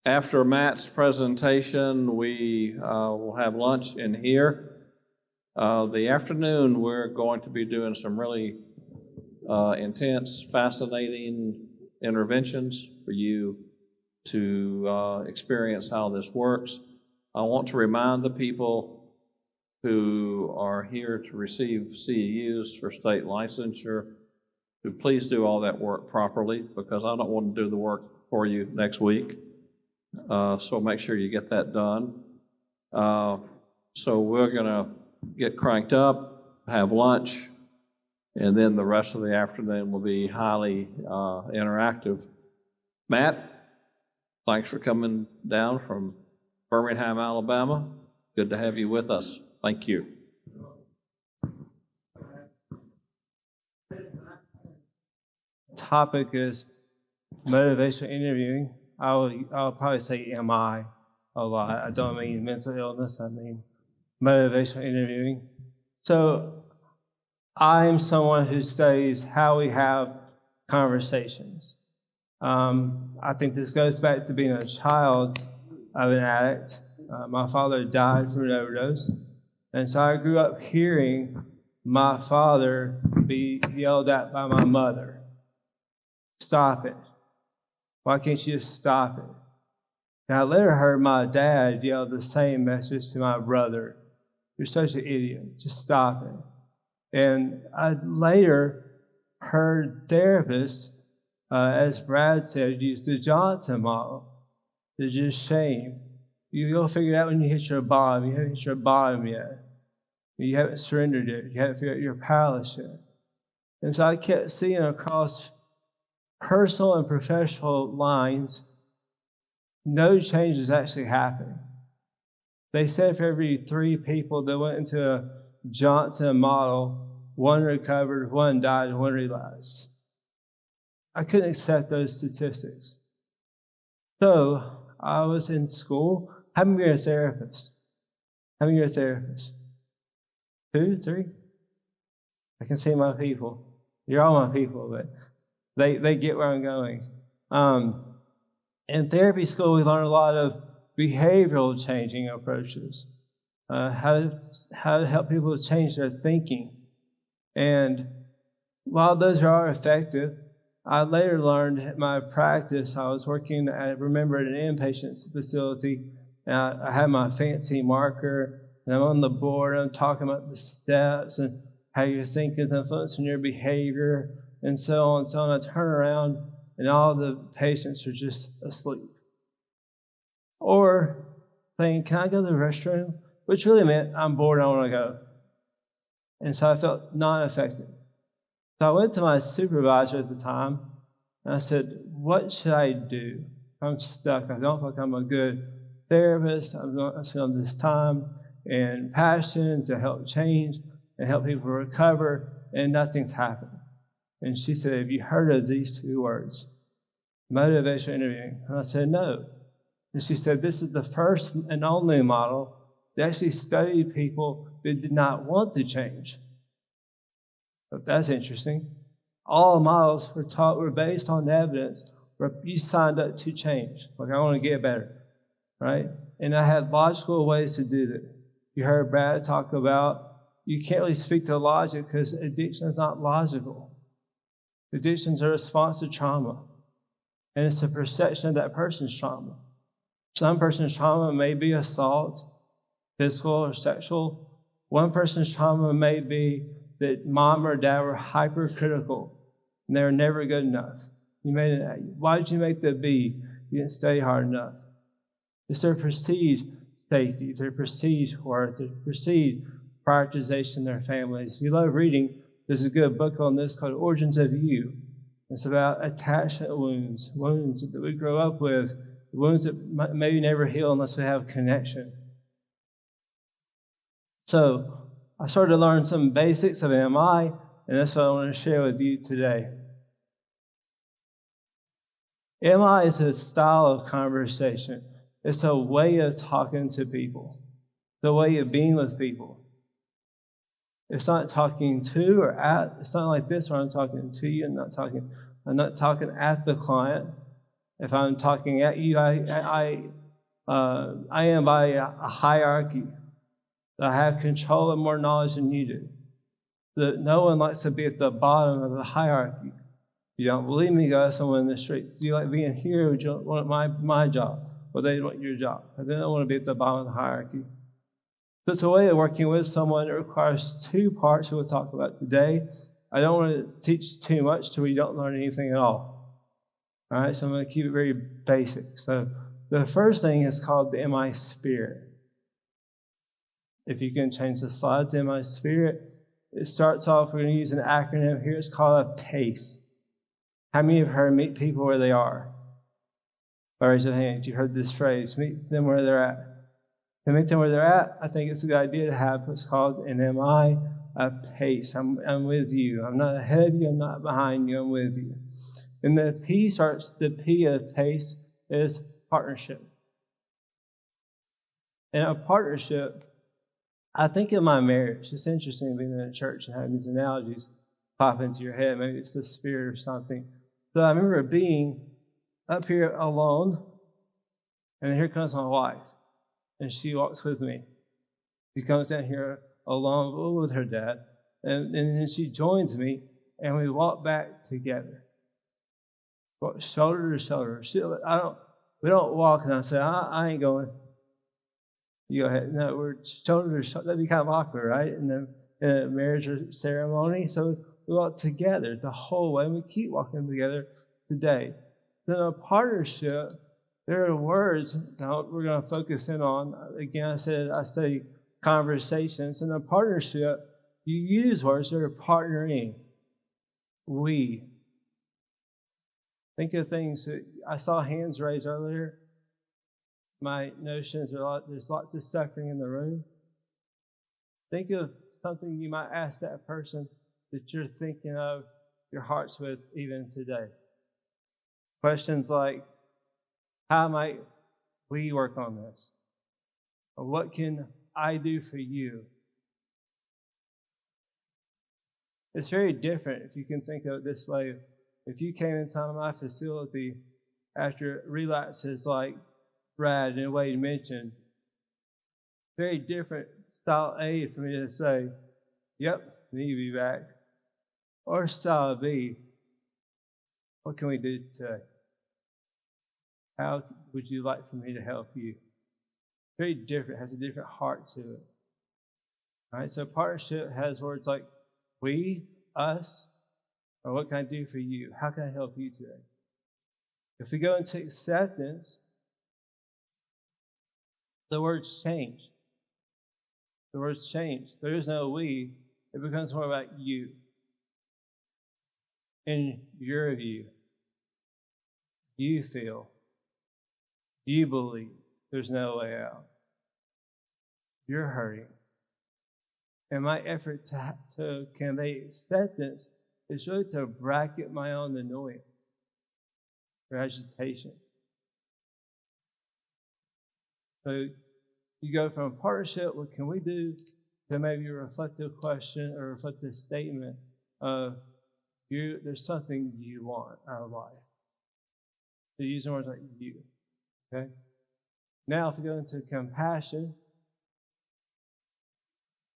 After Matt's presentation, we will have lunch in here. The afternoon, we're going to be doing some really intense, fascinating interventions for you to experience how this works. I want to remind the people who are here to receive CEUs for state licensure to please do all that work properly, because I don't want to do the work for you next week. So make sure you get that done. So we're going to get cranked up, have lunch, and then the rest of the afternoon will be highly interactive. Matt, thanks for coming down from Birmingham, Alabama. Good to have you with us. Thank you. Topic is motivational interviewing. I'll probably say MI a lot. I don't mean mental illness, I mean motivational interviewing. So I'm someone who studies how we have conversations. I think this goes back to being a child of an addict. My father died from an overdose, and so I grew up hearing my father be yelled at by my mother. Stop it. Why can't you just stop it? And I later heard my dad yell the same message to my brother. You're such an idiot. Just stop it. And I later heard therapists, as Brad said, use the Johnson model. It's just shame. You'll figure it out when you hit your bottom. You haven't hit your bottom yet. You haven't surrendered yet. You haven't figured out you're powerless yet. And so I kept seeing across personal and professional lines, no change is actually happening. They said for every 3 people that went into a Johnson model, 1 recovered, 1 died, and 1 relapsed. I couldn't accept those statistics. So I was in school. How many are a therapist? How many are a therapist? 2, 3? I can see my people. You're all my people, but they get where I'm going. In therapy school, we learn a lot of behavioral changing approaches, how to help people change their thinking. And while those are effective, I later learned in my practice, I was working, I remember, at an inpatient facility, and I had my fancy marker, and I'm on the board, and I'm talking about the steps and how your thinking is influencing your behavior, and so on and so on. I turn around, and all the patients are just asleep. Or saying, can I go to the restroom? Which really meant, I'm bored, I want to go. And so I felt non-effective. So I went to my supervisor at the time, and I said, what should I do? I'm stuck. I don't feel like I'm a good therapist. I'm spending this time and passion to help change and help people recover, and nothing's happened. And she said, have you heard of these 2 words? Motivational interviewing. And I said, no. And she said, this is the first and only model that actually studied people that did not want to change. But that's interesting. All models were based on evidence where you signed up to change. Like, I want to get better, right? And I had logical ways to do that. You heard Brad talk about you can't really speak to logic because addiction is not logical. Addictions are a response to trauma, and it's a perception of that person's trauma. Some person's trauma may be assault, physical or sexual. One person's trauma may be that mom or dad were hypercritical, and they were never good enough. Why did you make the B? You didn't study hard enough. It's their perceived safety, their perceived worth, their perceived prioritization in their families. You love reading. There's a good book on this called Origins of You. It's about attachment wounds that we grow up with, wounds that maybe never heal unless we have connection. So I started to learn some basics of MI, and that's what I want to share with you today. MI is a style of conversation. It's a way of talking to people, the way of being with people. It's not talking to or at. It's not like this where I'm talking to you. I'm not talking at the client. If I'm talking at you, I am by a hierarchy. I have control and more knowledge than you do. That no one likes to be at the bottom of the hierarchy. You don't believe me, go ask someone in the streets. Do you like being here, or do you want my job? Well, they want your job. They don't want to be at the bottom of the hierarchy. So it's a way of working with someone that requires two parts we'll talk about today. I don't want to teach too much till we don't learn anything at all. All right, so I'm going to keep it very basic. So the first thing is called the MI Spirit. If you can change the slides, MI Spirit. It starts off, we're going to use an acronym here. It's called a PACE. How many have heard meet people where they are? Raise your hand. You heard this phrase, meet them where they're at. To meet them where they're at, I think it's a good idea to have what's called an MI, a PACE. I'm with you. I'm not ahead of you. I'm not behind you. I'm with you. And the P of PACE is partnership. And a partnership, I think of my marriage. It's interesting being in a church and having these analogies pop into your head. Maybe it's the Spirit or something. So I remember being up here alone, and here comes my wife, and she walks with me. She comes down here alone with her dad, and then she joins me, and we walk back together, shoulder to shoulder. We don't walk, and I say, I ain't going. You go ahead. No, we're shoulder to shoulder. That'd be kind of awkward, right? In a marriage ceremony. So we walk together the whole way, and we keep walking together today. Then a partnership, there are words now we're going to focus in on. Again, I say conversations. In a partnership, you use words that are partnering. We. Think of things that I saw hands raised earlier. My notions are there's lots of suffering in the room. Think of something you might ask that person that you're thinking of your hearts with even today. Questions like, how might we work on this? Or what can I do for you? It's very different if you can think of it this way. If you came into my facility after relapses like Brad and Wade mentioned, very different style A for me to say, yep, need to be back. Or style B, what can we do today? How would you like for me to help you? Very different, has a different heart to it. All right, so partnership has words like we, us, or what can I do for you? How can I help you today? If we go into acceptance, the words change. The words change. There is no we. It becomes more about you. In your view, you feel, you believe there's no way out. You're hurting. And my effort to convey acceptance is really to bracket my own annoyance or agitation. So you go from partnership, what can we do, to maybe a reflective question or a reflective statement of there's something you want out of life. So using words like you. Okay? Now if we go into compassion,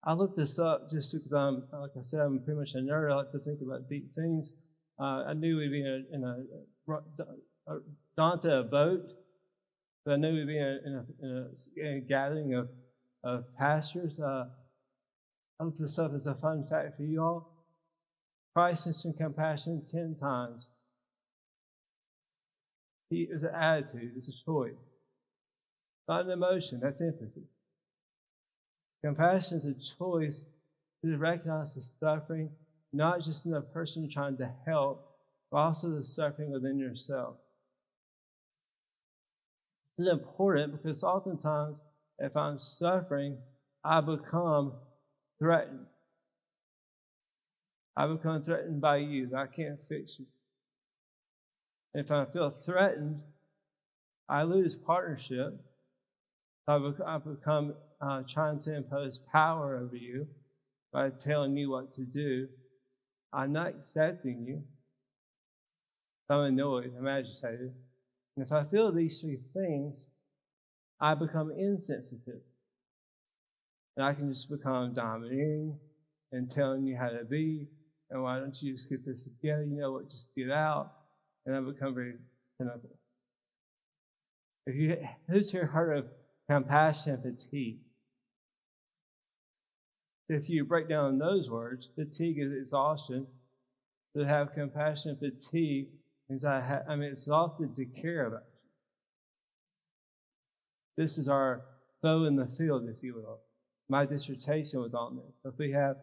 I looked this up just because like I said, I'm pretty much a nerd. I like to think about deep things. I knew we'd be in a boat. But I knew we'd be in a gathering of pastors. I looked this up as a fun fact for you all. Christ mentioned compassion 10 times. It's an attitude. It's a choice. Not an emotion. That's empathy. Compassion is a choice to recognize the suffering, not just in the person you're trying to help, but also the suffering within yourself. This is important because oftentimes, if I'm suffering, I become threatened. I become threatened by you. I can't fix you. If I feel threatened, I lose partnership. I become trying to impose power over you by telling you what to do. I'm not accepting you. I'm annoyed. I'm agitated. And if I feel these three things, I become insensitive. And I can just become domineering and telling you how to be. And why don't you just get this together? You know what? Just get out. And I become very cynical. Who's here heard of compassion fatigue? If you break down those words, fatigue is exhaustion. To have compassion fatigue means I'm exhausted to care about you. This is our foe in the field, if you will. My dissertation was on this. If we have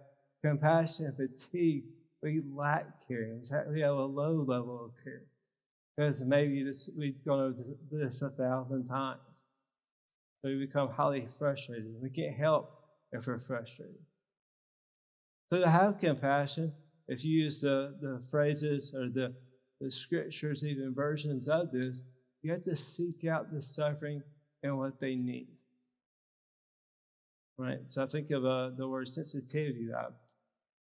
compassion fatigue, we lack care. We have a low level of care. Because maybe we've gone over this 1,000 times. So we become highly frustrated. We can't help if we're frustrated. So to have compassion, if you use the phrases or the scriptures, even versions of this, you have to seek out the suffering and what they need. Right? So I think of the word sensitivity that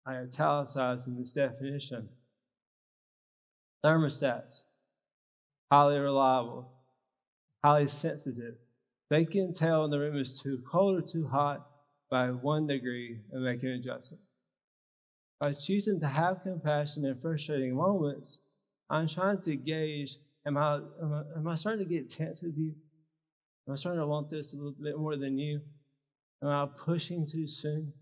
I italicized in this definition. Thermostats, highly reliable, highly sensitive. They can tell when the room is too cold or too hot by 1 degree and make an adjustment. By choosing to have compassion in frustrating moments, I'm trying to gauge, am I starting to get tense with you? Am I starting to want this a little bit more than you? Am I pushing too soon?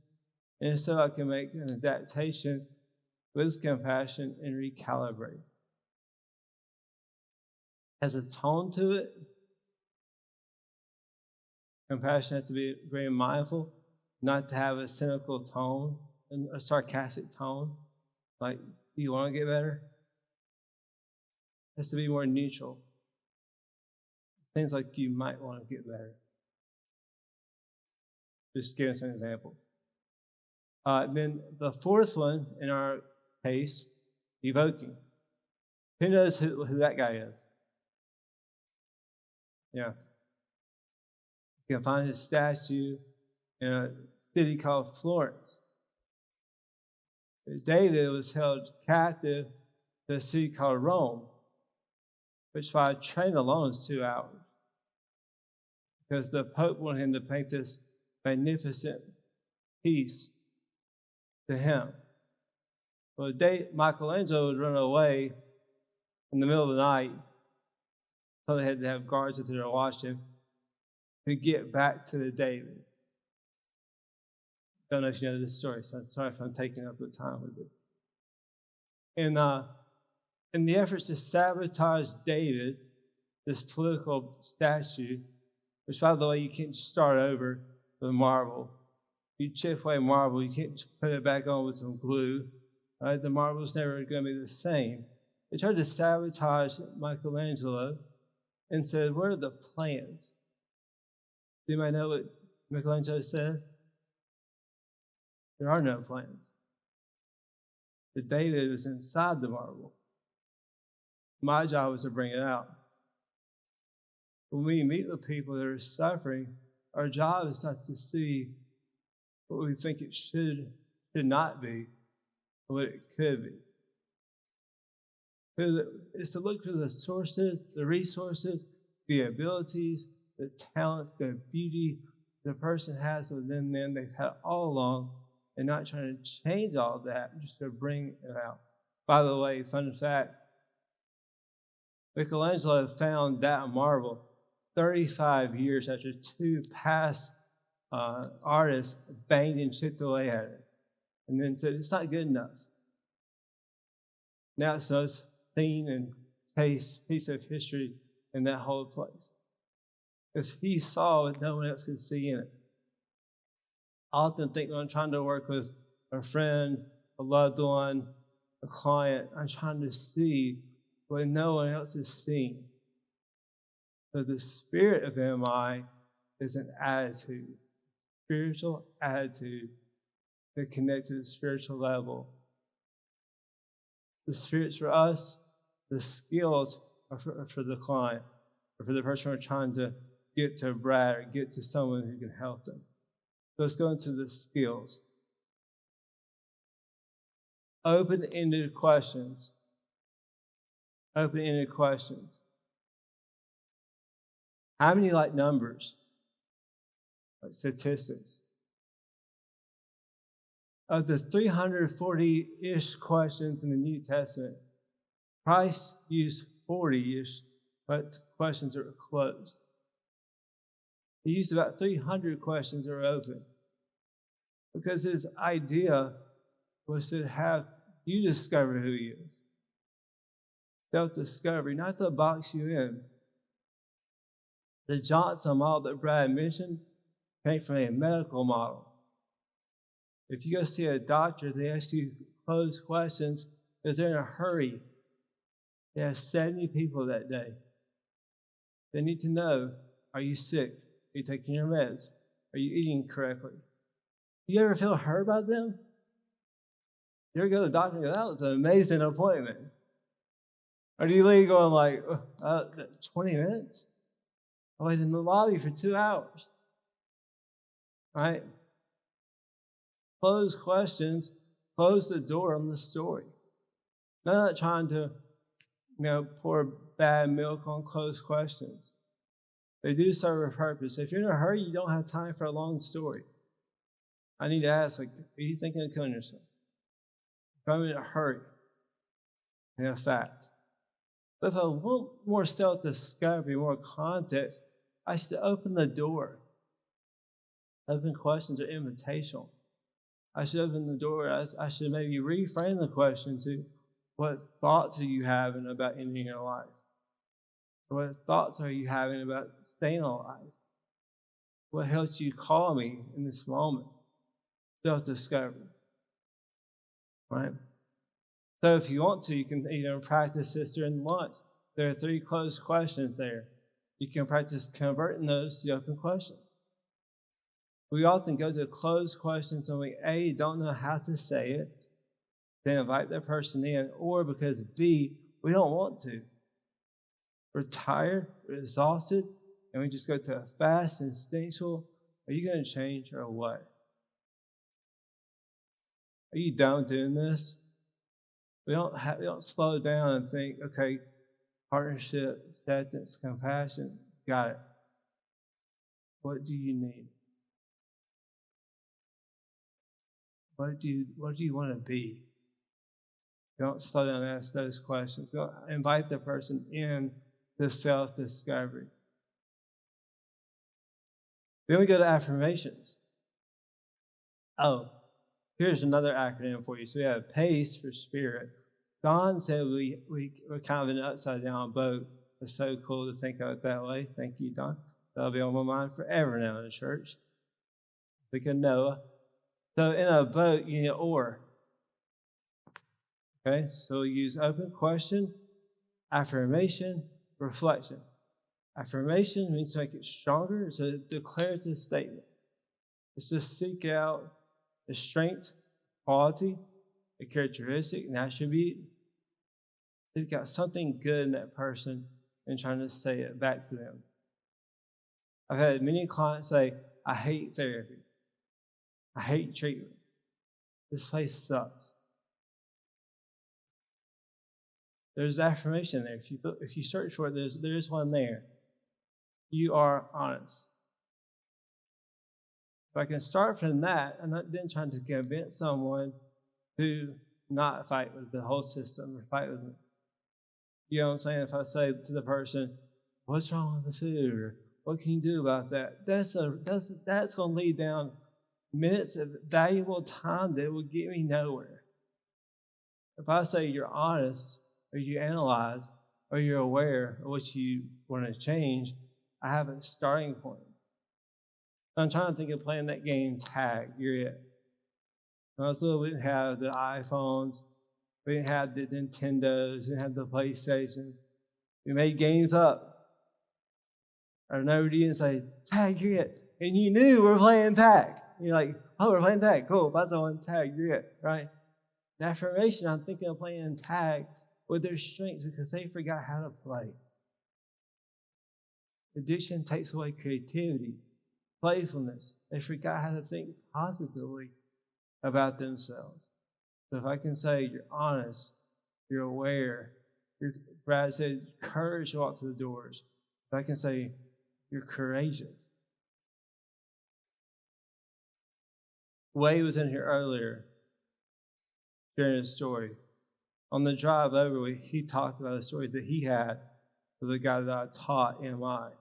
And so I can make an adaptation with compassion and recalibrate. Has a tone to it. Compassion has to be very mindful, not to have a cynical tone and a sarcastic tone. Like, do you want to get better? It has to be more neutral. Things like you might want to get better. Just give us an example. Then the fourth one in our case, evoking. Who knows who that guy is? Yeah. You can find his statue in a city called Florence. David was held captive to a city called Rome, which by train alone is 2 hours. Because the Pope wanted him to paint this magnificent piece to him. Well, Michelangelo would run away in the middle of the night, so they had to have guards out there to watch him to get back to the David. Don't know if you know this story, so I'm sorry if I'm taking up the time with it. And in the efforts to sabotage David, this political statue, which, by the way, you can't start over with marble. You chip away marble, you can't put it back on with some glue. Right? The marble's never going to be the same. They tried to sabotage Michelangelo and said, "Where are the plans?" Do you might know what Michelangelo said? There are no plans. The David was inside the marble. My job was to bring it out. When we meet with people that are suffering, our job is not to see what we think it should not be, but what it could be. It's to look for the sources, the resources, the abilities, the talents, the beauty the person has within them they've had all along, and not trying to change all that, just to bring it out. By the way, fun fact, Michelangelo found that marble 35 years after 2 past artists banged and chipped away at it, and then said, "It's not good enough." Now it's a seen and piece of history in that whole place. Because he saw what no one else could see in it. I often think when I'm trying to work with a friend, a loved one, a client, I'm trying to see what no one else is seeing. So the spirit of MI is an attitude, spiritual attitude that connects to the spiritual level. The spirits for us, the skills are for the client, or for the person we're trying to get to Brad or get to someone who can help them. So let's go into the skills. Open-ended questions. Open-ended questions. How many like numbers? Like statistics. Of the 340-ish questions in the New Testament, Christ used 40-ish, but questions that were closed. He used about 300 questions that were open, because his idea was to have you discover who he is. Self-discovery, not to box you in. The Johnson model that Brad mentioned came from a medical model. If you go see a doctor, they ask you closed questions because they're in a hurry. They have 70 people that day. They need to know, are you sick? Are you taking your meds? Are you eating correctly? Do you ever feel hurt by them? You ever go to the doctor and go, that was an amazing appointment? Or do you leave going like, 20 minutes? I waited in the lobby for 2 hours. Right? Close questions, close the door on the story. I'm not trying to, pour bad milk on closed questions. They do serve a purpose. If you're in a hurry, you don't have time for a long story. I need to ask, are you thinking of killing yourself? If I'm in a hurry, I have facts. But if I want more self-discovery, more context, I should open the door. Open questions are invitational. I should open the door. I should maybe reframe the question to, what thoughts are you having about ending your life? What thoughts are you having about staying alive? What helps you call me in this moment? Self-discovery. Right? So if you want to, you can practice this during lunch. There are 3 closed questions there. You can practice converting those to open questions. We often go to closed questions when we, A, don't know how to say it, then invite that person in, or because, B, we don't want to. We're tired, we're exhausted, and we just go to a fast, instinctual, are you going to change or what? Are you done doing this? We don't slow down and think, okay, partnership, acceptance, compassion, got it. What do you need? What do you want to be? Don't slow down and ask those questions. Go invite the person in to self-discovery. Then we go to affirmations. Oh, here's another acronym for you. So we have PACE for spirit. Don said we're kind of in an upside-down boat. It's so cool to think of it that way. Thank you, Don. That'll be on my mind forever now in the church. Think of Noah. So in a boat, you need an oar. Okay, so we use open question, affirmation, reflection. Affirmation means to make it stronger. It's a declarative statement. It's to seek out the strength, quality, a characteristic, an attribute. It's got something good in that person and trying to say it back to them. I've had many clients say, I hate therapy. I hate treatment. This place sucks. There's an affirmation there. If you search for it, there is one there. You are honest. If I can start from that, I'm not then trying to convince someone to not fight with the whole system or fight with me. You know what I'm saying? If I say to the person, what's wrong with the food? Or what can you do about that? That's going to lead down minutes of valuable time that will get me nowhere. If I say you're honest, or you analyze, or you're aware of what you want to change, I have a starting point. I'm trying to think of playing that game tag. You're it. When I was little, we didn't have the iPhones, we didn't have the Nintendos, we didn't have the PlayStations. We made games up. I remember you didn't say, tag, you're it. And you knew we're playing tag. You're like, oh, we're playing tag. Cool. If I saw one tag, you're it, right? The affirmation, I'm thinking of playing tag with their strengths because they forgot how to play. Addiction takes away creativity, playfulness. They forgot how to think positively about themselves. So if I can say you're honest, you're aware, Brad said courage to walk to the doors. If I can say You're courageous. Wade was in here earlier during his story. On the drive over, he talked about a story that he had with a guy that I taught in mine.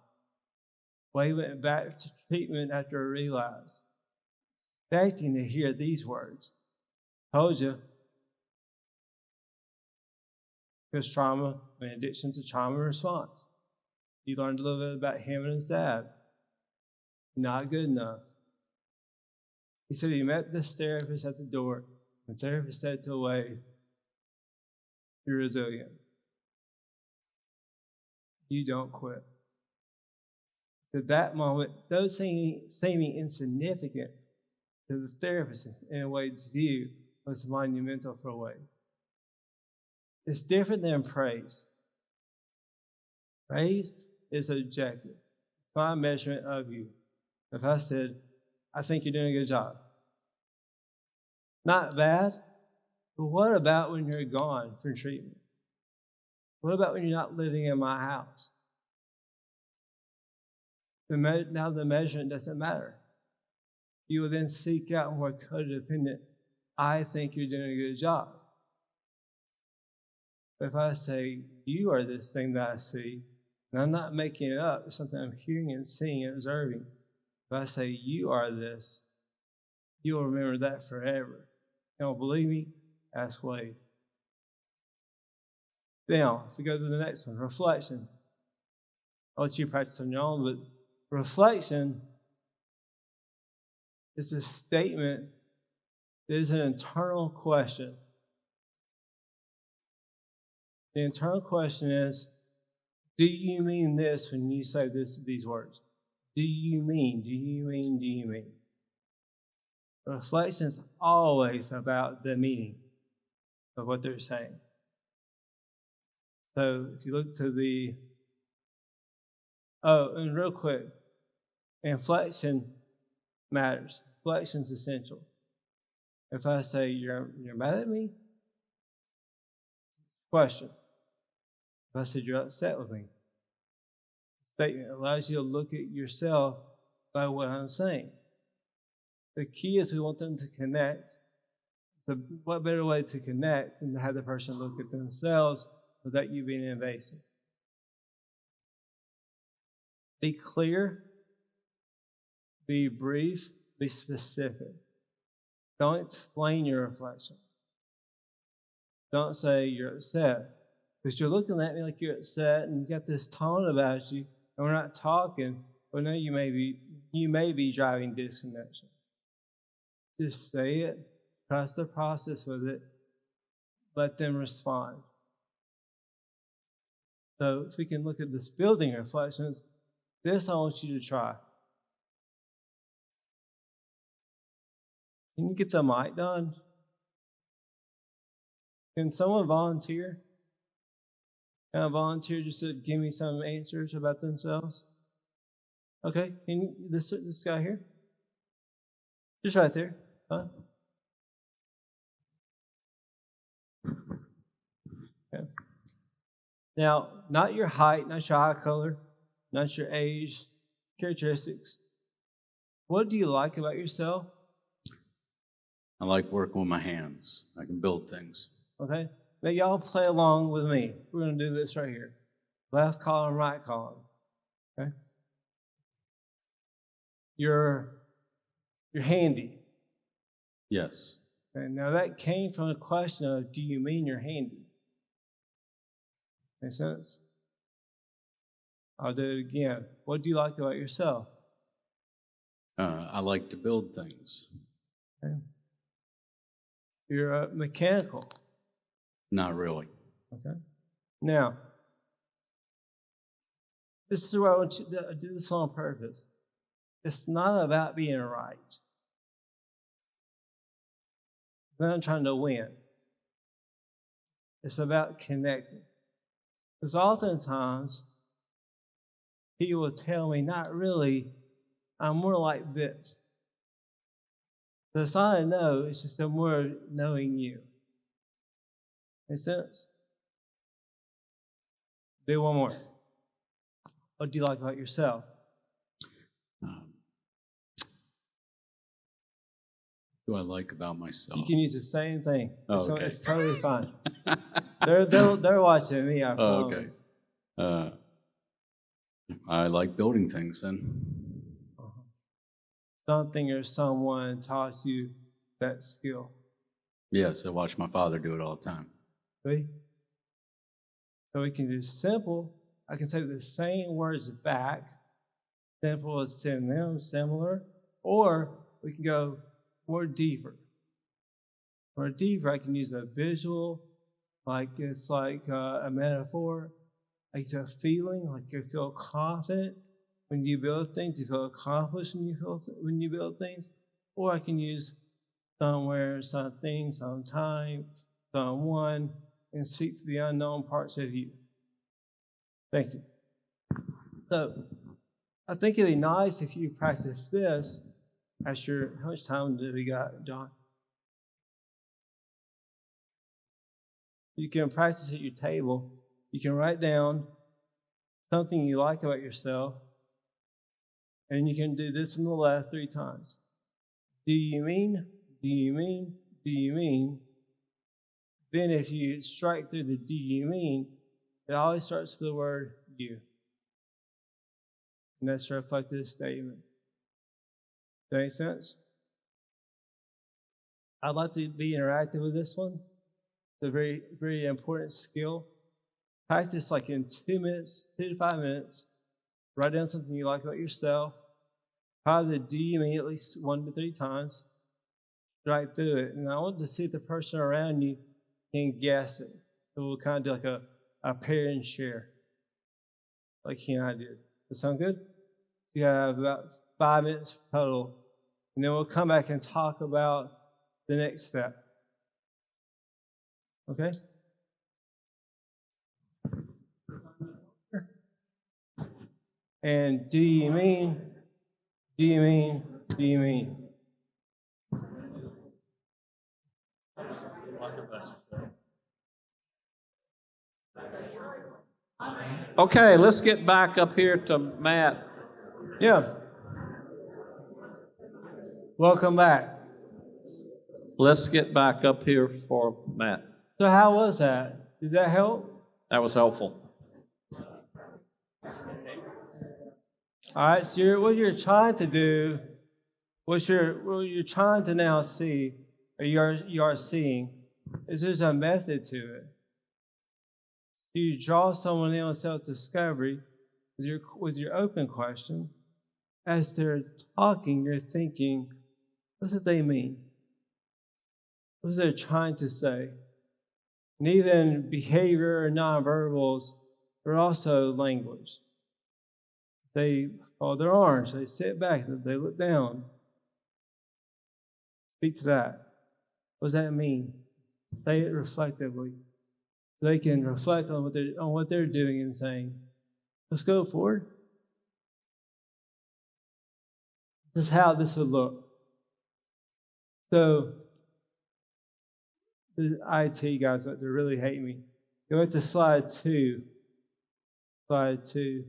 Wade went back to treatment after a relapse, expecting to hear these words. Told you. Because trauma and addiction to trauma response. He learned a little bit about him and his dad. Not good enough. He said he met this therapist at the door. The therapist said to Wade, "You're resilient. You don't quit." At that moment, those seeming insignificant to the therapist in Wade's view was monumental for Wade. It's different than praise. Praise is objective. It's my measurement of you. If I said, "I think you're doing a good job," not bad, but what about when you're gone for treatment? What about when you're not living in my house? Now the measurement doesn't matter. You will then seek out more codependent, "I think you're doing a good job." But if I say, "You are this thing that I see," and I'm not making it up, it's something I'm hearing and seeing and observing. If I say, "You are this," you'll remember that forever. You don't believe me? Ask Wade. Now, if we go to the next one, reflection. I'll let you practice on your own, but reflection is a statement that is an internal question. The internal question is, do you mean this when you say these words? Do you mean? Reflection is always about the meaning of what they're saying. So if you look to and real quick, inflection matters. Inflection is essential. If I say, you're mad at me? Question. If I said, you're upset with me? Statement allows you to look at yourself by what I'm saying. The key is we want them to connect. What better way to connect than to have the person look at themselves without you being invasive? Be clear, be brief, be specific. Don't explain your reflection. Don't say you're upset, because you're looking at me like you're upset and you got this tone about you, and we're not talking. But now you may be driving disconnection. Just say it, trust the process with it, let them respond. So if we can look at this building reflections, this I want you to try. Can you get the mic done? Can someone volunteer? Can I volunteer just to give me some answers about themselves? Okay, can you, this guy here? Just right there. Huh? Okay. Now, not your height, not your eye color, not your age, characteristics. What do you like about yourself? I like working with my hands. I can build things. Okay. Now, y'all play along with me. We're going to do this right here. Left column, right column. Okay. You're handy. Yes. Okay. Now, that came from a question of, do you mean you're handy? Make sense? I'll do it again. What do you like about yourself? I like to build things. Okay. You're mechanical. Not really. Okay. Now, this is where I want you to do this on purpose. It's not about being right. Then I'm trying to win. It's about connecting. Because oftentimes, people will tell me, not really, I'm more like this. So it's not a no, it's just a more knowing you. Make sense? Do one more. What do you like about yourself? What do I like about myself? You can use the same thing. Oh, okay. It's totally fine. They're watching me. Our Oh, okay. phones. I like building things then. Something or someone taught you that skill. Yes, I watch my father do it all the time. See? So we can do simple. I can take the same words back. Simple is synonym, similar. Or we can go more deeper. More deeper, I can use a visual, like it's like a metaphor, like a feeling, like you feel confident when you build things, you feel accomplished when you build things. Or I can use somewhere, something, sometime, someone, and speak to the unknown parts of you. Thank you. So I think it'd be nice if you practice this as your, how much time do we got, John? You can practice at your table. You can write down something you like about yourself, and you can do this on the left 3 times. Do you mean? Do you mean? Do you mean? Then if you strike through the do you mean, it always starts with the word you. And that's a reflective statement. Does that make sense? I'd like to be interactive with this one. It's a very, very important skill. Practice like in 2 minutes, 2 to 5 minutes. Write down something you like about yourself. Probably do you mean at least 1 to 3 times. Right through it. And I want to see if the person around you can guess it. So we'll kind of do like a pair and share. Like he and I did. Does that sound good? You have about 5 minutes total. And then we'll come back and talk about the next step. Okay? And do you mean? Do you mean? Do you mean? Okay, let's get back up here to Matt. Yeah. Welcome back. Let's get back up here for Matt. So how was that? Did that help? That was helpful. All right, so what you're trying to do, what you're trying to now see, or you are seeing, is there's a method to it. You draw someone in on self-discovery with your open question. As they're talking, you're thinking, what does they mean? What is they trying to say? And even behavior and nonverbals are also language. They fold their arms, they sit back, they look down. Speak to that. What does that mean? Say it reflectively. They can reflect on what they're doing and saying, let's go forward. This is how this would look. So, the IT guys out there really hate me. Go to slide 2. Slide 2.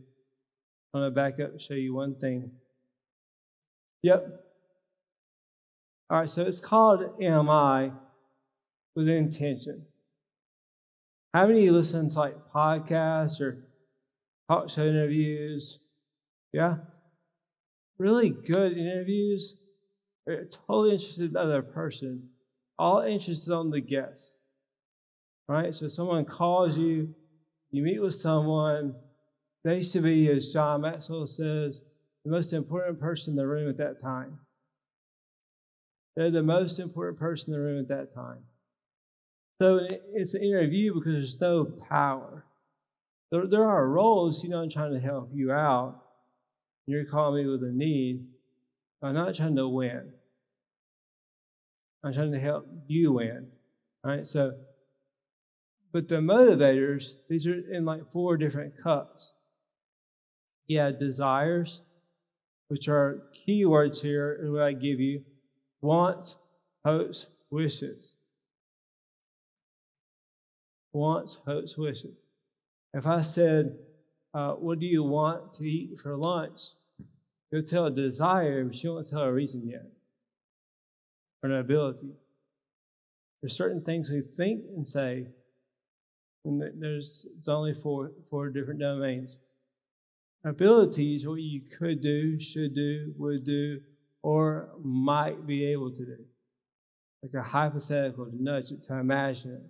I'm going to back up and show you one thing. Yep. All right, so it's called MI with intention. How many of you listen to like podcasts or talk show interviews? Yeah? Really good interviews. They're totally interested in the other person. All interested on the guest. Right? So someone calls you, you meet with someone, they should be, as John Maxwell says, the most important person in the room at that time. They're the most important person in the room at that time. So it's an interview because there's no power. There are roles, I'm trying to help you out. You're calling me with a need. I'm not trying to win. I'm trying to help you win. All right, so, but the motivators, these are in like 4 different cups. Yeah, desires, which are keywords here, is what I give you. Wants, hopes, wishes. Wants, hopes, wishes. If I said, what do you want to eat for lunch? You'll tell a desire, but you won't tell a reason yet, or an ability. There's certain things we think and say, and it's only four different domains. Abilities, what you could do, should do, would do, or might be able to do. Like a hypothetical, to nudge it, to imagine it.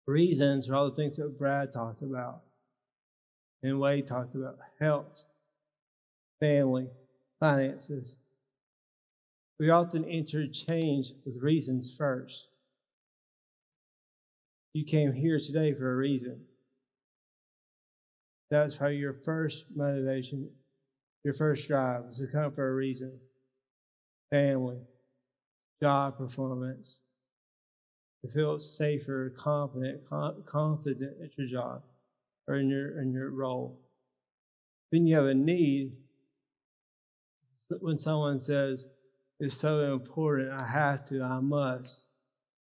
Reasons are all the things that Brad talked about, and Wade talked about: health, family, finances. We often interchange with reasons first. You came here today for a reason. That's probably your first motivation, your first drive was to come for a reason. Family, job performance, to feel safer, confident at your job or in your role. Then you have a need. When someone says, "It's so important, I have to, I must,"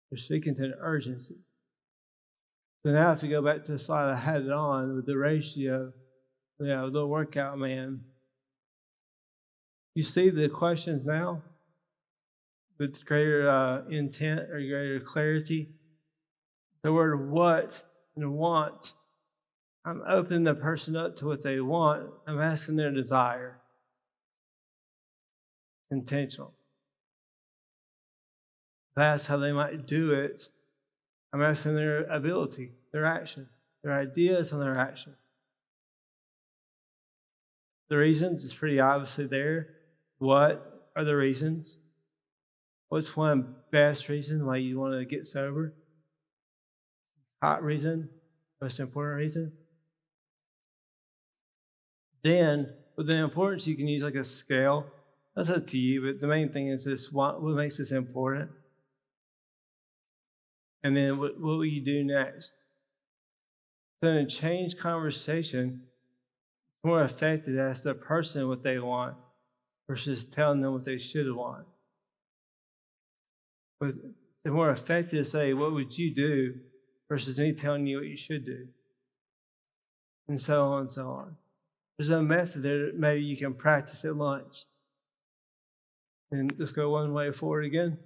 they're speaking to an urgency. So now if you go back to the slide I had it on with the ratio, the workout man, you see the questions now with greater intent or greater clarity. The word what and want, I'm opening the person up to what they want. I'm asking their desire. Intentional. That's how they might do it. I'm asking their ability, their action, their ideas and their action. The reasons is pretty obviously there. What are the reasons? What's one best reason why you want to get sober? Hot reason? Most important reason? Then, with the importance, you can use like a scale. That's up to you, but the main thing is this: what makes this important? And then what will you do next? So in a change conversation, it's more effective to ask the person what they want versus telling them what they should want. But it's more effective to say, what would you do, versus me telling you what you should do. And so on and so on. There's a method there that maybe you can practice at lunch. And let's go one way forward again.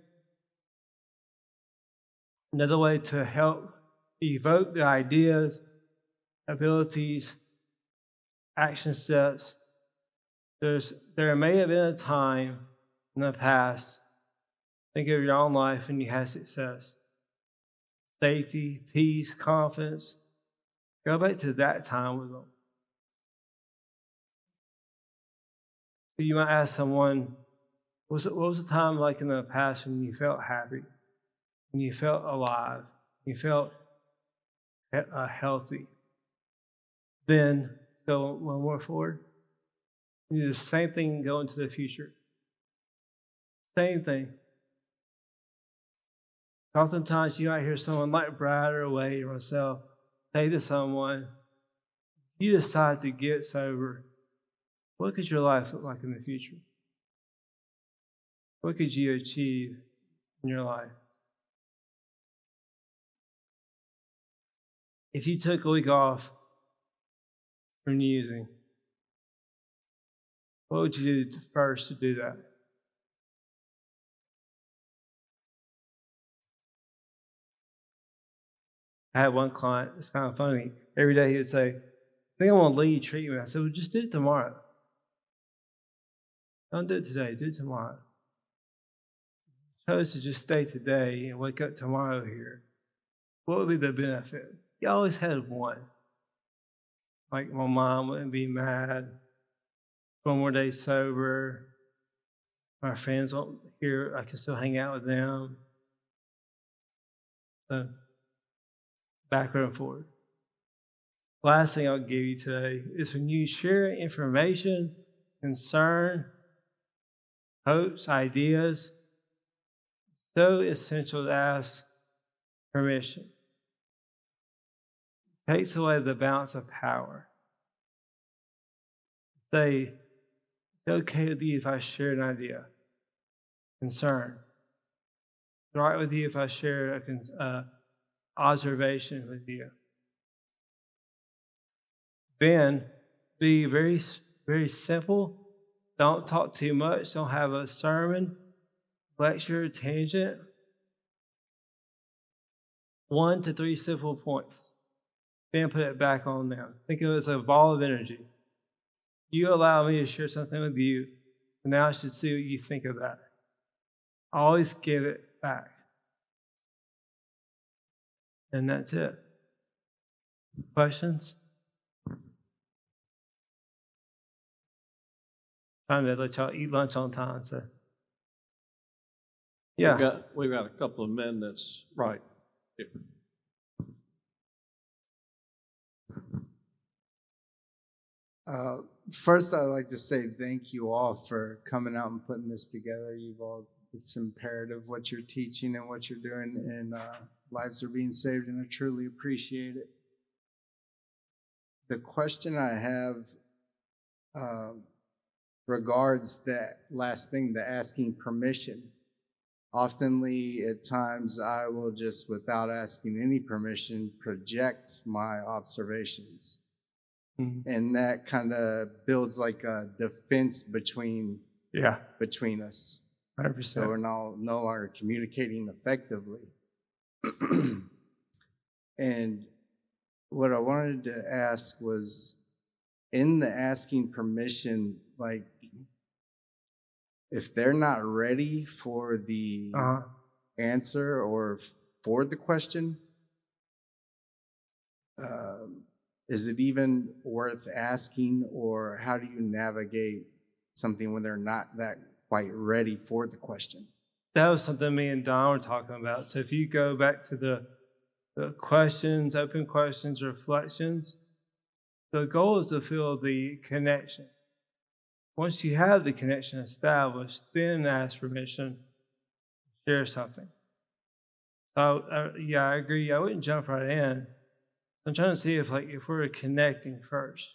Another way to help evoke the ideas, abilities, action steps. There may have been a time in the past, think of your own life when you had success. Safety, peace, confidence. Go back to that time with them. You might ask someone, what was the time like in the past when you felt happy? When you felt alive, you felt healthy. Then go one more forward. You do the same thing, go into the future. Same thing. Oftentimes you might hear someone like Brad or Wade or myself say to someone, you decide to get sober, what could your life look like in the future? What could you achieve in your life? If you took a week off from using, what would you do first to do that? I had one client, it's kind of funny. Every day he would say, I think I want to leave treatment. I said, well, just do it tomorrow. Don't do it today, do it tomorrow. Chose to just stay today and wake up tomorrow here. What would be the benefit? He always had one. Like my mom wouldn't be mad. One more day sober. My friends won't here, I can still hang out with them. So, backward and forward. Last thing I'll give you today is when you share information, concern, hopes, ideas, so essential to ask permission. It takes away the balance of power. Say, it's okay with you if I share an idea, concern. It's all right with you if I share an observation with you. Then be very, very simple. Don't talk too much. Don't have a sermon, lecture, tangent. 1 to 3 simple points. Then put it back on them. Think of it as a ball of energy. You allow me to share something with you, and now I should see what you think of that. Always give it back. And that's it. Questions? Trying to let y'all eat lunch on time, so. Yeah. We've got a couple of minutes, right. Here. First, I'd like to say thank you all for coming out and putting this together. It's imperative what you're teaching and what you're doing, and lives are being saved, and I truly appreciate it. The question I have regards that last thing, the asking permission. Oftenly, at times, I will just, without asking any permission, project my observations. Mm-hmm. And that kind of builds like a defense between us. 100%. So we're no longer communicating effectively. And what I wanted to ask was, in the asking permission, like, if they're not ready for the answer or for the question, is it even worth asking, or how do you navigate something when they're not that quite ready for the question? That was something me and Don were talking about. So if you go back to the questions, open questions, reflections, the goal is to feel the connection. Once you have the connection established, then ask permission, share something. So, I agree. I wouldn't jump right in. I'm trying to see if we're connecting first.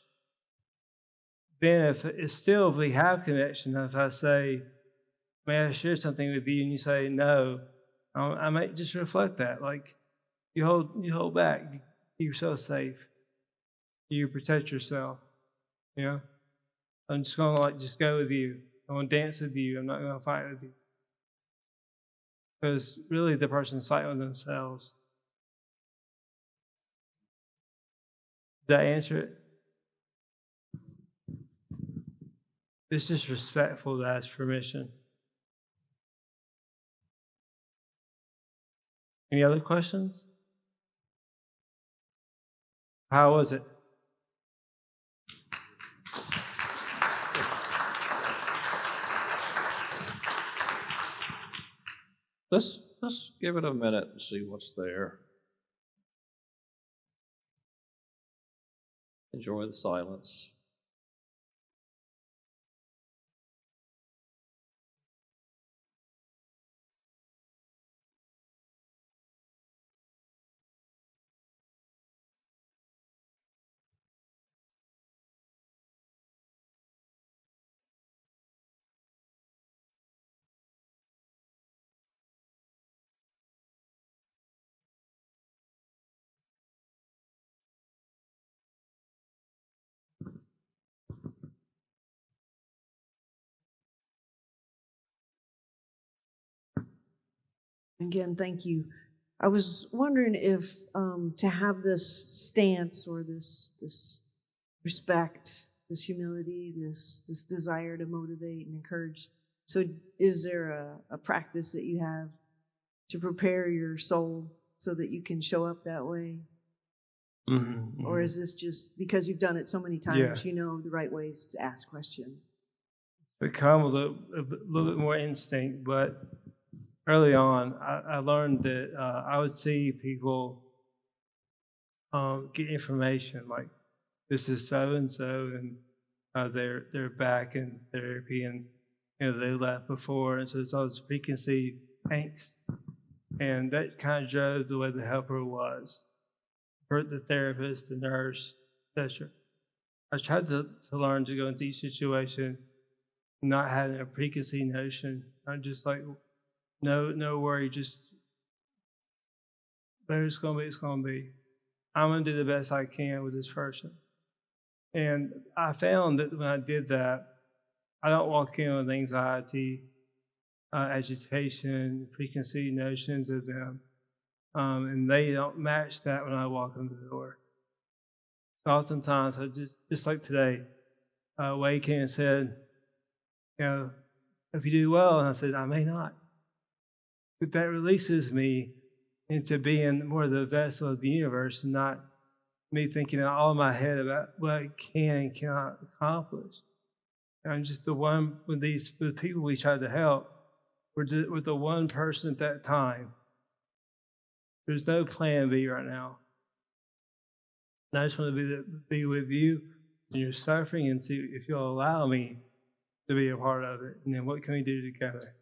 Then if we have connection, if I say, may I share something with you, and you say no, I might just reflect that. Like, you hold back. Keep yourself safe. You protect yourself. You know? I'm just going to just go with you. I'm going to dance with you. I'm not going to fight with you. Because really the person's fighting with themselves. Did I answer it? It's just respectful to ask permission. Any other questions? How was it? Let's give it a minute and see what's there. Enjoy the silence. Again, thank you. I was wondering if to have this stance or this respect, this humility, this desire to motivate and encourage. So is there a practice that you have to prepare your soul so that you can show up that way? Mm-hmm. Or is this just because you've done it so many times, you know the right ways to ask questions? Become a little bit more instinct, but early on, I learned that I would see people get information like, this is so and so, and they're back in therapy, and they left before, and so it's always preconceived angst, and that kind of drove the way the helper was, hurt the therapist, the nurse, etc. I tried to learn to go into each situation, not having a preconceived notion. I'm just like, no worry, just whatever it's gonna be, it's gonna be. I'm gonna do the best I can with this person. And I found that when I did that, I don't walk in with anxiety, agitation, preconceived notions of them. And they don't match that when I walk in the door. So oftentimes, I just like today, Wade came and said, you know, if you do well, and I said, I may not. But that releases me into being more the vessel of the universe and not me thinking all in my head about what I can and cannot accomplish. I'm just the one with the people we try to help. We're the one person at that time. There's no plan B right now. And I just want to be with you in your suffering and see if you'll allow me to be a part of it. And then what can we do together?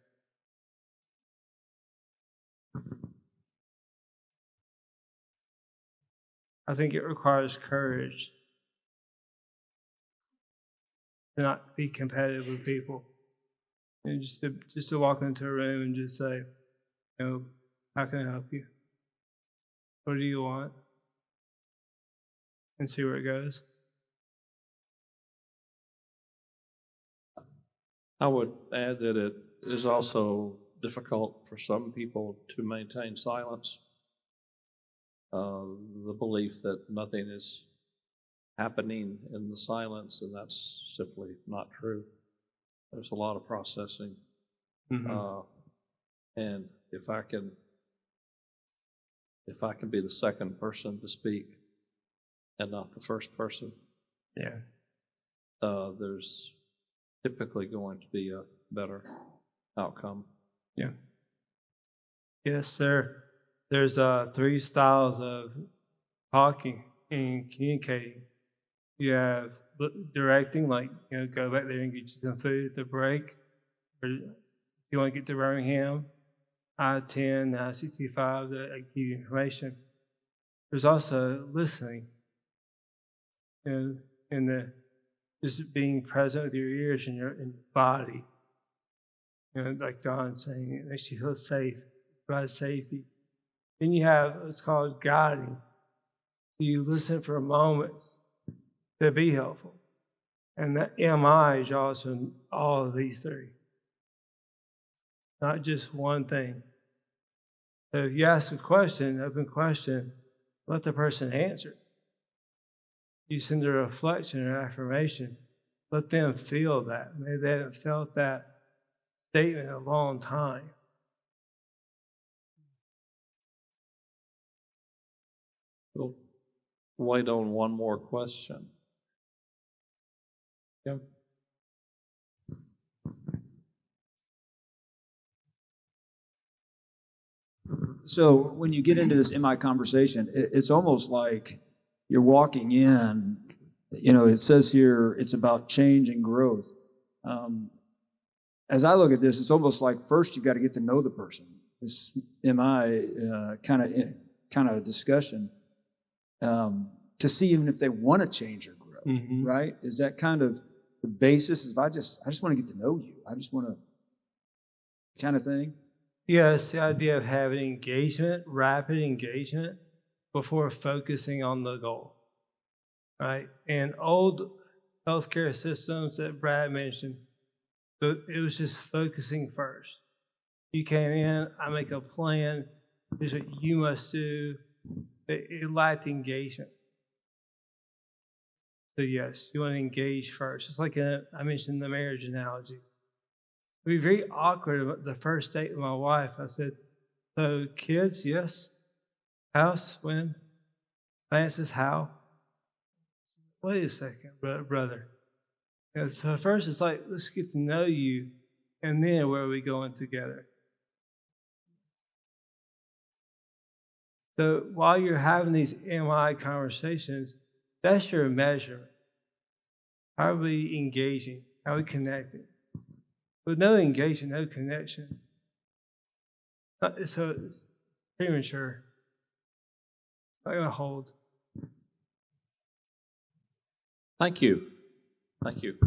I think it requires courage to not be competitive with people. And just to walk into a room and just say, you know, how can I help you? What do you want? And see where it goes. I would add that it is also difficult for some people to maintain silence. The belief that nothing is happening in the silence, and that's simply not true. There's a lot of processing. Mm-hmm. And if I can be the second person to speak and not the first person, Yeah. There's typically going to be a better outcome. Yeah. Yes, sir. There's 3 styles of talking and communicating. You have directing, like, you know, go back there and get you some food at the break. Or if you want to get to Birmingham, I-10, I-65, that give you information. There's also listening, you know, and just being present with your ears and your body. You know, like Don's saying, it makes you feel safe, provides safety. Then you have what's called guiding. You listen for moments to be helpful. And that MI draws from all of these 3. Not just one thing. So if you ask a question, open question, let the person answer. You send a reflection or affirmation, let them feel that. Maybe they haven't felt that statement in a long time. We'll wait on one more question. Yeah. So when you get into this MI conversation, it's almost like you're walking in, you know, it says here it's about change and growth. As I look at this, it's almost like first you've got to get to know the person. This MI kind of discussion to see even if they want to change or grow, Mm-hmm. right? Is that kind of the basis? Is I just want to get to know you. I just want to kind of thing. Yeah, it's the idea of having engagement, rapid engagement, before focusing on the goal, right? And old healthcare systems that Brad mentioned, it was just focusing first. You came in, I make a plan, here's what you must do. It lacked engagement. So yes, you want to engage first. It's like I mentioned the marriage analogy. It would be very awkward about the first date with my wife. I said, so kids, yes. House, when? Finances, how? Wait a second, brother. And so first it's like, let's get to know you, and then where are we going together? So while you're having these MI conversations, that's your measure. How are we engaging? How are we connecting? With no engagement, no connection. So it's premature. Not going to hold. Thank you. Thank you.